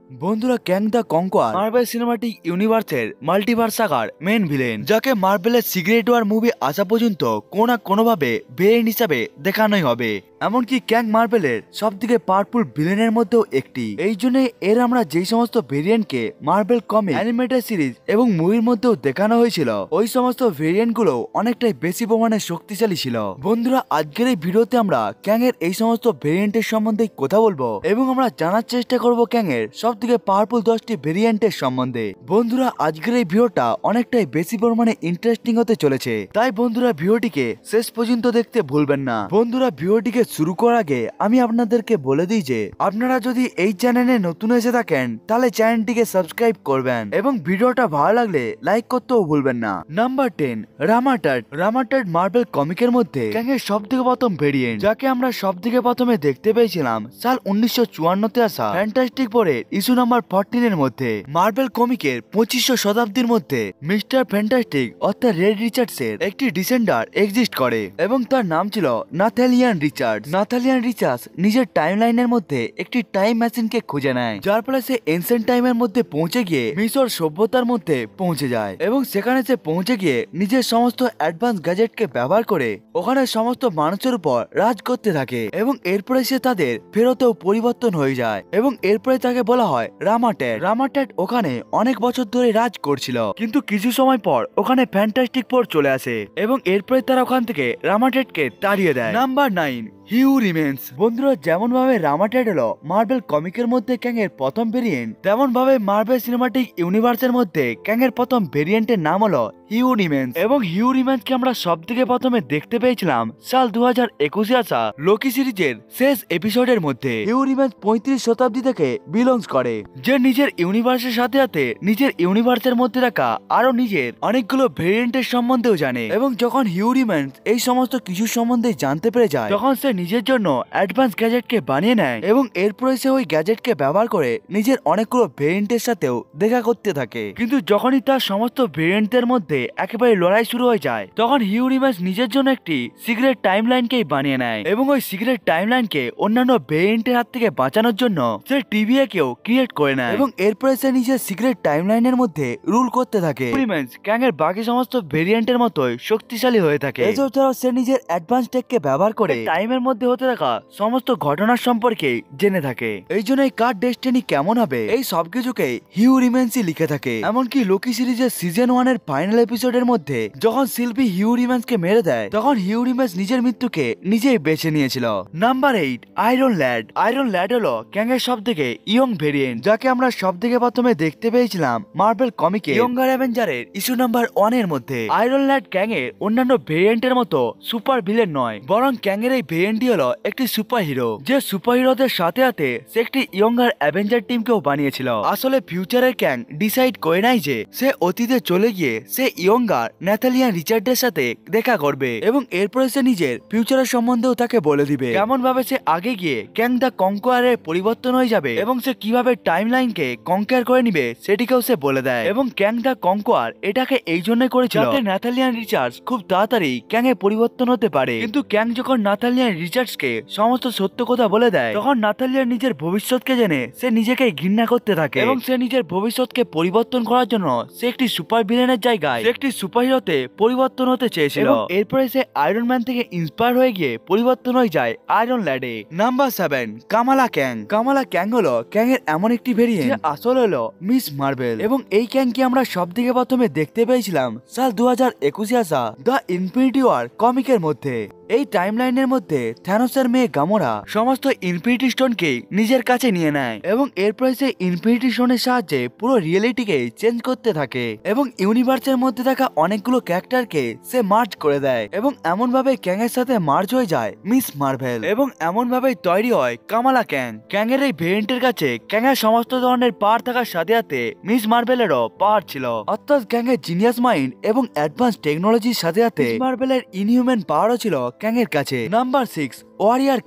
বন্ধুরা, ক্যাং the conquer marble cinematic ইউনিভার্সের multiverse সাগার main villain, যাকে মার্বেলের সিক্রেট ওয়ার মুভি আসা পর্যন্ত কোনো না কোনোভাবে ভিলেন হিসাবে দেখানোই হবে। এমনকি ক্যাং মার্বেলের সব থেকে পাওয়ারফুল ভিলেনের মধ্যেও একটি। এই জন্য এর আমরা যেই সমস্ত ভেরিয়েন্টকে মার্বেল কমিক, অ্যানিমেটেড সিরিজ এবং মুভির মধ্যেও দেখানো হয়েছিল, ওই সমস্ত ভেরিয়েন্ট গুলো অনেকটাই বেশি পরিমাণে শক্তিশালী ছিল। বন্ধুরা, আজকের এই ভিডিওতে আমরা ক্যাং এর এই সমস্ত ভেরিয়েন্টের সম্বন্ধে কথা বলবো এবং আমরা জানার চেষ্টা করব ক্যাং এর সব থেকে পাওয়ারফুল 10টি ভেরিয়েন্টের সম্বন্ধে। বন্ধুরা, আজকের এই ভিডিওটা অনেকটাই বেশি পরিমাণে ইন্টারেস্টিং হতে চলেছে, তাই বন্ধুরা ভিডিওটিকে শেষ পর্যন্ত দেখতে ভুলবেন না। বন্ধুরা, ভিডিওটিকে শুরু করার আগে আমি আপনাদেরকে বলে দিই যে আপনারা যদি এই চ্যানেলে নতুন এসে থাকেন তাহলে চ্যানেলটিকে সাবস্ক্রাইব করবেন এবং ভিডিওটা ভালো লাগলে লাইক করতেও ভুলবেন না। নাম্বার 10, রামাটাড। রামাটাড মার্বেল কমিকের মধ্যে ক্যাং এর সব থেকে প্রথম ভেরিয়েন্ট, যাকে আমরা সব থেকে প্রথমে দেখতে পেয়েছিলাম সাল 1954-তে আসা ফ্যান্টাস্টিক ফোরের ইস্যু নাম্বার 14 এর মধ্যে। মার্বেল কমিকের 2500 শতাব্দীর মধ্যে মিস্টার ফ্যান্টাস্টিক অর্থাৎ রেড রিচার্ডস এর একটি ডিসেন্ডার এক্সিস্ট করে এবং তার নাম ছিল নাথালিয়ান রিচার্ডস। নাথালিয়ান রিচার্ডস নিজের টাইমলাইনের মধ্যে একটি টাইম মেশিনকে খুঁজে নেয়, যার ফলে সে এনসেন্ট টাইমের মধ্যে পৌঁছে গিয়ে মিশর সভ্যতার মধ্যে পৌঁছে যায় এবং সেখানে সে পৌঁছে গিয়ে নিজের সমস্ত অ্যাডভান্স গ্যাজেটকে ব্যবহার করে ওখানে সমস্ত মানুষের উপর রাজ করতে থাকে এবং এরপরে সে তাদের ফেরতেও পরিবর্তন হয়ে যায় এবং এরপরে তাকে বলা হয় রামাট্যাড। রামাট্যাড ওখানে অনেক বছর ধরে রাজ করছিল, কিন্তু কিছু সময় পর ওখানে ফ্যান্টাস্টিক ফোর চলে আসে এবং এরপরে তারা ওখান থেকে রামাট্যাডকে তাড়িয়ে দেয়। নাম্বার 9, হিউ রিমেন্স। বন্ধুরা, যেমন ভাবে রামাট্যাড হলো মার্বেল কমিকের মধ্যে ক্যাং এর প্রথম ভেরিয়েন্ট, তেমন ভাবে মার্বেল সিনেমাটিক ইউনিভার্সের মধ্যে ক্যাং এর প্রথম ভেরিয়েন্টের নাম হলো হিউ রিমেন্স এবং হিউ রিমেন্সকে আমরা সব থেকে প্রথমে দেখতে পেয়েছিলাম সাল 2021-এ আসা লোকি সিরিজের শেষ এপিসোডের মধ্যে। হিউ রিমেন্স 35 শতাব্দী থেকে বিলংস করে, যে নিজের ইউনিভার্সের সাথে সাথে নিজের ইউনিভার্সের মধ্যে রাখা আরো নিজের অনেকগুলো ভেরিয়েন্টের সম্বন্ধেও জানে এবং যখন হিউ রিমেন্স এই সমস্ত কিছু সম্বন্ধে জানতে পেরে যায়, তখন সে নিজের জন্য অ্যাডভান্স গ্যাজেটকে বানিয়ে নেয় এবং এরপরে সে ওই গ্যাজেটকে ব্যবহার করে নিজের অনেকগুলো ভেরিয়েন্টের সাথেও দেখা করতে থাকে। কিন্তু যখনই তার সমস্ত ভেরিয়েন্টের মধ্যে একেবারে লড়াই শুরু হয়ে যায়, তখন হিউ রিমেন্স নিজের জন্য একটি সিক্রেট টাইমলাইনকেই বানিয়ে নেয় এবং ওই সিক্রেট টাইমলাইনকে অন্যান্য ভেরিয়েন্টের হাত থেকে বাঁচানোর জন্য সে টিভিএকেও ক্রিয়েট করে নেয় এবং এরপরে সে নিজের সিক্রেট টাইমলাইনের মধ্যে রুল করতে থাকে। হিউ রিমেন্স ক্যাং এর বাকি সমস্ত ভেরিয়েন্টের মতোই শক্তিশালী হয়ে থাকে। এছাড়াও সে নিজের অ্যাডভান্স টেককে ব্যবহার করে টাইমের মধ্যে হতে থাকা সমস্ত ঘটনার সম্পর্কে জেনে থাকে। এই জন্য এই কার ডেস্টিনি কেমন হবে এই সবকিছুকে হিউ রিমেন্সই লিখে থাকে। এমনকি লোকি সিরিজের সিজন 1 এর ফাইনাল এপিসোডের মধ্যে যখন শিল্পী হিউ রিমেন্সকে মেরে দেয়, তখন হিউ রিমেন্স নিজের মৃত্যুকে নিজেই বেছে নিয়েছিল। Number 8, iron lad. Iron lad হলো ক্যাং এর সব থেকে ইয়ং ভেরিয়েন্ট, যাকে আমরা সব থেকে প্রথমে দেখতে পেয়েছিলাম মার্বেল কমিকে ইয়ঙ্গার অ্যাভেঞ্জারের ইস্যু নাম্বার 1 এর মধ্যে। আয়রন ল্যাড ক্যাং এর অন্যান্য ভেরিয়েন্টের মতো সুপার ভিলেন নয়, বরং ক্যাং এর এই ভেরিয়েন্টটি হলো একটি সুপার হিরো, যে সুপার হিরোদের সাথে সাথে সে একটি ইয়ঙ্গার অ্যাভেঞ্জার টিমকেও বানিয়েছিল। আসলে ফিউচারের ক্যাং ডিসাইড করে নাই যে সে অতীতে চলে গিয়ে সে ইয়ঙ্গার ন্যাথালিয়ান রিচার্ডের সাথে দেখা করবে এবং এরপরে সে নিজের ফিউচারের সম্বন্ধেও তাকে বলে দিবে কেমন ভাবে সে আগে গিয়ে ক্যাং দ্য কনকোয়ারের পরিবর্তন হয়ে যাবে এবং সে কিভাবে টাইমলাইনকে কনকোয়ার করে নিবে সেটিকেও সে বলে দেয়। এবং ক্যাং দ্য কনকোয়ার এটাকে এই জন্য করেছিল যাতে ন্যাথালিয়ান রিচার্ডস খুব তাড়াতাড়ি ক্যাং এ পরিবর্তন হতে পারে। কিন্তু ক্যাং যখন ন্যাথালিয়ান রিচার্ডসকে সমস্ত সত্য কথা বলে দেয়, তখন ন্যাথালিয়ান নিজের ভবিষ্যৎকে জেনে সে নিজেকে ঘৃণা করতে থাকে এবং সে নিজের ভবিষ্যৎকে পরিবর্তন করার জন্য সে একটি সুপার ভিলেনের জায়গায় সে একটি সুপার হিরোতে পরিবর্তন হতে চেয়েছিল। এরপরে সে আয়রন ম্যান থেকে ইন্সপায়ার হয়ে গিয়ে পরিবর্তন হয়ে যায় আয়রন ল্যাডে। নাম্বার 7, কামালা ক্যাং। কামালা ক্যাং হলো ক্যাং এর এমন একটি ভেরিয়েন্ট যে আসলে হলো মিস মার্বেল এবং এই ক্যাংকে আমরা সব থেকে প্রথমে দেখতে পেয়েছিলাম সাল 2021-এ আসা দ্য ইনফিনিটি ওয়ার কমিকের মধ্যে। এই টাইমলাইনের মধ্যে থ্যানোসের মেয়ে গামোরা সমস্ত ইনফিনিটি স্টোনকে নিজের কাছে নিয়ে নেয় এবং এরপরে সে ইনফিনিটি স্টোনের সাহায্যে পুরো রিয়েলিটিকে চেঞ্জ করতে থাকে এবং ইউনিভার্সের মধ্যে থাকা অনেকগুলো ক্যারেক্টারকে সে মার্জ করে দেয় এবং এমন ভাবে ক্যাং এর সাথে মার্জ হয়ে যায় মিস মার্ভেল এবং এমন ভাবে তৈরি হয় কামালা ক্যাং। ক্যাং এর এই ভেরিয়েন্টের কাছে ক্যাং এর সমস্ত ধরনের পাওয়ার থাকার সাথে সাথে মিস মার্ভেলেরও পাওয়ার ছিল, অর্থাৎ ক্যাং এর জিনিয়াস মাইন্ড এবং অ্যাডভান্স টেকনোলজির সাথে সাথে মার্ভেলের ইনহিউম্যান পাওয়ারও ছিল ক্যাং এর কাছে। নাম্বার 6, ওয়ারিয়ার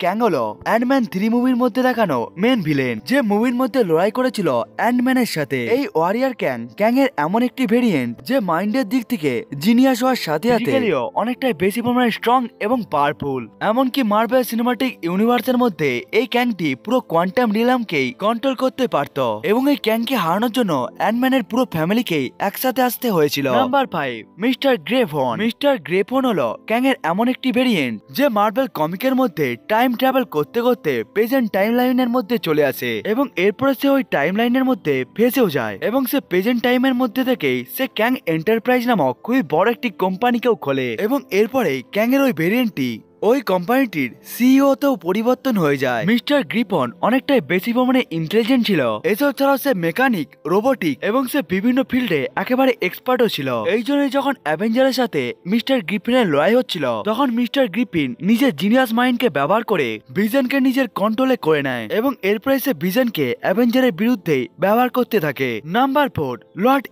ক্যাং হলো অ্যান্টম্যান 3 মুভির মধ্যে দেখানো মেন ভিলেন, যে মুভির মধ্যে লড়াই করেছিল অ্যান্টম্যানের সাথে। এই ওয়ারিয়ার ক্যাং এর এমন একটি ভেরিয়েন্ট যে মাইন্ডের দিক থেকে জিনিয়াস হওয়ার সাথে সাথে অনেকটাই বেশি পরিমাণে স্ট্রং এবং পাওয়ারফুল। এমনকি মার্ভেল সিনেমাটিক ইউনিভার্সের মধ্যে এই ক্যাংটি পুরো কোয়ান্টাম রিলামকেই কন্ট্রোল করতে পারত, এবং এই ক্যাংকে হারানোর জন্য অ্যান্টম্যানের পুরো ফ্যামিলিকেই একসাথে আসতে হয়েছিল। নাম্বার 5, মিস্টার গ্রেভন হলো ক্যাং এর এমন একটি ভেরিয়েন্ট যে মার্ভেল কমিকের মধ্যে টাইম ট্রাভেল করতে করতে প্রেজেন্ট টাইম লাইনের মধ্যে চলে আসে, এবং এরপরে সে ওই টাইম লাইনের মধ্যে ফেসেও যায়, এবং সে প্রেজেন্ট টাইমের মধ্যে থেকেই সে ক্যাং এন্টারপ্রাইজ নামক খুবই বড় একটি কোম্পানিকেও খোলে, এবং এরপরে ক্যাং এর ওই ভেরিয়েন্টটি ওই কোম্পানিটির সিইও তেও পরিবর্তন হয়ে যায়। মিস্টার গ্রিফন অনেকটাই বেশি পরিমাণে ইন্টেলিজেন্ট ছিল, এসব ছাড়াও সে মেকানিক, রোবোটিক এবং সে বিভিন্ন ফিল্ডে একেবারে এক্সপার্টও ছিল। এই জন্যই যখন অ্যাভেঞ্জারের সাথে মিস্টার গ্রিফিনের লড়াই হচ্ছিল, তখন মিস্টার গ্রিফিন নিজের জিনিয়াস মাইন্ডকে ব্যবহার করে ভিশনকে নিজের কন্ট্রোলে করে নেয়, এবং এরপরে সে ভিশনকে অ্যাভেঞ্জারের বিরুদ্ধে ব্যবহার করতে থাকে। নাম্বার 4, লর্ড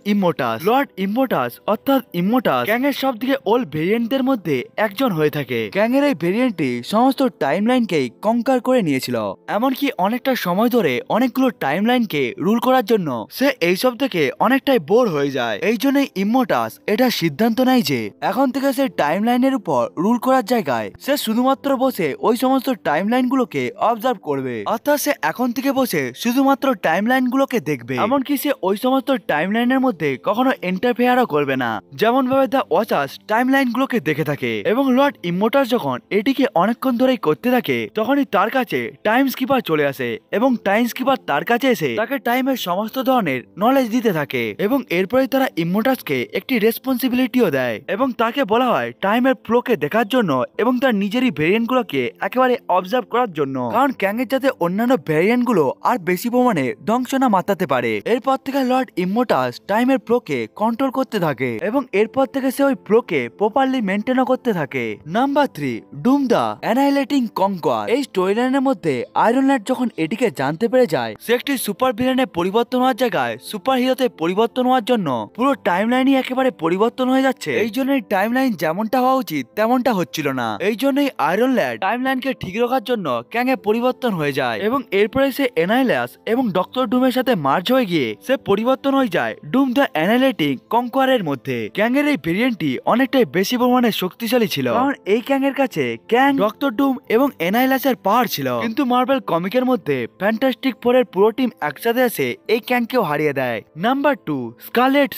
ইমোটাস অর্থাৎ ইমোটাস ক্যাং এর সব থেকে ওল্ড ভেরিয়েন্টদের মধ্যে একজন হয়ে থাকে। ক্যাং এর ভেরিয়েন্টটি সমস্ত টাইমলাইনকেই কঙ্কার করে নিয়েছিল, এমনকি অনেকটা সময় ধরে অনেকগুলো টাইমলাইনকে রুল করার জন্য সে এইসব থেকে অনেকটাই বোর হয়ে যায়। এই জন্যই ইমোটাস এটা সিদ্ধান্ত নেয় যে এখন থেকে সে টাইমলাইনের উপর রুল করার জায়গায় সে শুধুমাত্র বসে ওই সমস্ত টাইমলাইনগুলোকে অবজার্ভ করবে, অর্থাৎ সে এখন থেকে বসে শুধুমাত্র টাইমলাইনগুলোকে দেখবে, এমনকি সে ওই সমস্ত টাইমলাইনের মধ্যে কখনো ইন্টারফেয়ারও করবে না, যেমন ভাবে দ্য ওয়াচার্স টাইমলাইনগুলোকে দেখে থাকে। এবং লর্ড ইমোটাস যখন এটিকে অনেকক্ষণ ধরেই করতে থাকে, তখনই তার কাছে টাইম স্কিপার চলে আসে, এবং টাইম স্কিপার তার কাছে এসে তাকে টাইমের সমস্ত ধরনের নলেজ দিতে থাকে, এবং এরপরে তারা ইমোটাসকে একটি রেসপন্সিবিলিটিও দেয়, এবং তাকে বলা হয় টাইমের ফ্লোকে দেখার জন্য এবং তার নিজেরই ভেরিয়েন্ট গুলোকে একেবারে অবজার্ভ করার জন্য, কারণ ক্যাংয়ের যাতে অন্যান্য ভেরিয়েন্ট গুলো আর বেশি পরিমাণে ধ্বংস না মাতাতে পারে। এরপর থেকে লর্ড ইমোটাস টাইমের ফ্লোকে কন্ট্রোল করতে থাকে, এবং এরপর থেকে সে ওই ফ্লোকে প্রপারলি মেনটেনও করতে থাকে। নাম্বার 3, ডুম দা অ্যানাইলেটিং কনকোয়ার। এই স্টোরি লাইনের মধ্যে আয়রন ল্যান্ড যখন এটিকে জানতে পেরে যায় সে একটি সুপার ভিলেনে পরিবর্তন হওয়ার জায়গায় সুপার হিরোতে পরিবর্তন হওয়ার জন্য পুরো টাইমলাইনই একেবারে পরিবর্তন হয়ে যাচ্ছে, এই জন্যই টাইমলাইন যেমনটা হওয়া উচিত তেমনটা হচ্ছিল না। এই জন্যই আয়রন ল্যান্ড টাইমলাইনকে ঠিক রাখার জন্য ক্যাং এ পরিবর্তন হয়ে যায়, এবং এরপরে সে অ্যানাইলাস এবং ডক্টর ডুমের সাথে মার্জ হয়ে গিয়ে সে পরিবর্তন হয়ে যায় ডুম দ্য অ্যানাইলেটিং কনকোয়ারের মধ্যে। ক্যাং এর এই ভেরিয়েন্টটি অনেকটাই বেশি পরিমাণে শক্তিশালী ছিল, কারণ এই ক্যাং এর কাছে ক্যাং, ডক্টর ডুম এবং এনাইলাসের পাওয়ার ছিল, কিন্তু মার্ভেল কমিকের মধ্যে ফ্যান্টাস্টিক ফোরের পুরো টিম একসাথে এসে এই ক্যাংকেও হারিয়ে দেয়। নাম্বার 2, স্কারলেট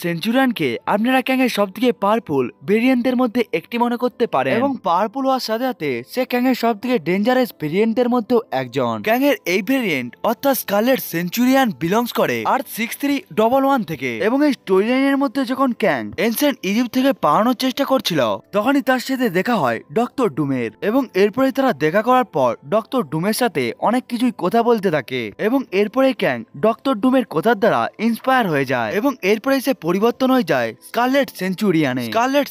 সেঞ্চুরিয়ানকে আপনারা ক্যাং এর সব থেকে পাওয়ারফুল ভেরিয়েন্টদের মধ্যে একটি মনে করতে পারেন, এবং পাওয়ারফুল হওয়ার সাথে সাথে সে ক্যাং এর সব থেকে ডেঞ্জারাস ভেরিয়েন্টদের মধ্যেও একজন। ক্যাং এর এই ভেরিয়েন্ট অর্থাৎ স্কারলেট সেঞ্চুরিয়ান বিলংস করে আর্থ 6311 থেকে, এবং এই স্টোরি লাইনের মধ্যে যখন ক্যাং এনসেন্ট ইজিপ্ট থেকে পালানোর চেষ্টা করছিল, তখনই তার সাথে দেখা হয় ডক্টর ডুমের, এবং এরপরে তারা দেখা করার পর ডক্টর ডুমের সাথে অনেক কিছুই কথা বলতে থাকে, এবং এরপরে ক্যাং ডক্টর ডুমের কথার দ্বারা ইন্সপায়ার হয়ে যায়, এবং এরপরে সে পরিবর্তন হয়ে যায় স্কারলেট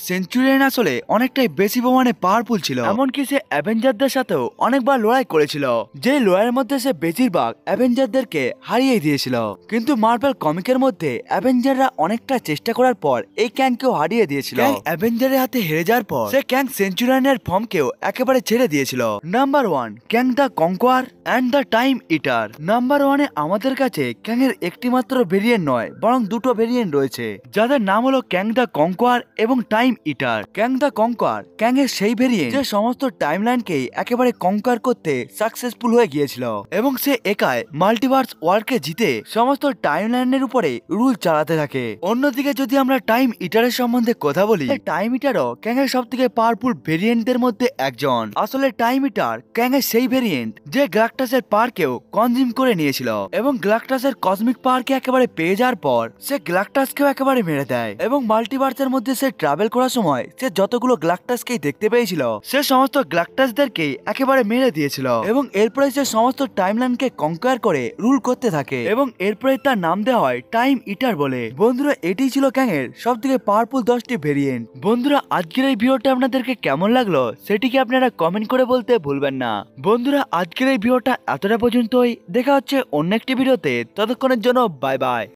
সেঞ্চুরিয়ান আসলে অনেকটাই বেশি পরিমাণে পাওয়ারফুল ছিল, এমনকি সে অ্যাভেঞ্জারদের সাথেও অনেকবার লড়াই করেছিল, যে লড়াইয়ের মধ্যে সে বেশিরভাগ অ্যাভেঞ্জারদেরকে হারিয়ে দিয়েছিল, কিন্তু মার্ভেল কমিকের মধ্যে অ্যাভেঞ্জাররা অনেকটা চেষ্টা করার পর এই ক্যাংকেও হারিয়ে দিয়েছিল। অ্যাভেঞ্জারের হাতে হেরে যাওয়ার পর সে ক্যাং সেঞ্চুরিয়ানের ফর্মকেও একেবারে ছেড়ে দিয়েছিল। Number 1, ক্যাং the conquer and the time eater. Number 1 এ আমাদের কাছে ক্যাং এর একটি মাত্র ভেরিয়েন্ট নয়, বরং দুটো ভেরিয়েন্ট রয়েছে, যাদের নাম হলো ক্যাং দ্য কনকোয়ার এবং Time Eater. Kang the Conqueror Kang এর সেই ভেরিয়েন্ট যে সমস্ত টাইমলাইনকে একেবারে কনকোয়ার করতে সাকসেসফুল হয়ে গিয়েছিল, এবং সে একাই মাল্টিভার্স ওয়ার্ল্ডকে জিতে সমস্ত টাইমলাইনের উপরে রুল চালাতে থাকে। অন্যদিকে যদি আমরা টাইম ইটারের সম্বন্ধে কথা বলি, টাইম ইটারও ক্যাং এর সব থেকে পাওয়ারফুল ভেরিয়েন্টদের মধ্যে একজন। আসলে টাইম ইটার ক্যাং এর সেই ভেরিয়েন্ট যে গ্যালাক্টাসের পাওয়ারকেও কনজিউম করে নিয়েছিল, এবং গ্যালাক্টাসের কসমিক পাওয়ারকে একেবারে পেয়ে যাওয়ার পর সে গ্যালাক্টাসকেও একেবারে মেরে দেয়, এবং মাল্টিভার্সের মধ্যে সে ট্রাভেল করার সময় সে যতগুলো গ্যালাক্টাসকেই দেখতে পেয়েছিল সে সমস্ত গ্যালাক্টাসদেরকেই একেবারে মেরে দিয়েছিল, এবং এরপরে সে সমস্ত টাইমলাইনকে কনকোয়ার করে রুল করতে থাকে, এবং এরপরে তার নাম দেওয়া হয় টাইম ইটার বলে। বন্ধুরা, এটি ছিল ক্যাং এর সব থেকে পাওয়ারফুল 10টি ভেরিয়েন্ট। বন্ধুরা, আজকের এই ভিডিওটা আপনাদেরকে কেমন লাগলো সেটিকে আপনারা কমেন্ট করে বলতে ভুলবেন না। বন্ধুরা, আজকের এই ভিডিওটা এতটা পর্যন্তই, দেখা হচ্ছে অন্য একটি ভিডিওতে, ততক্ষণের জন্য বাই বাই।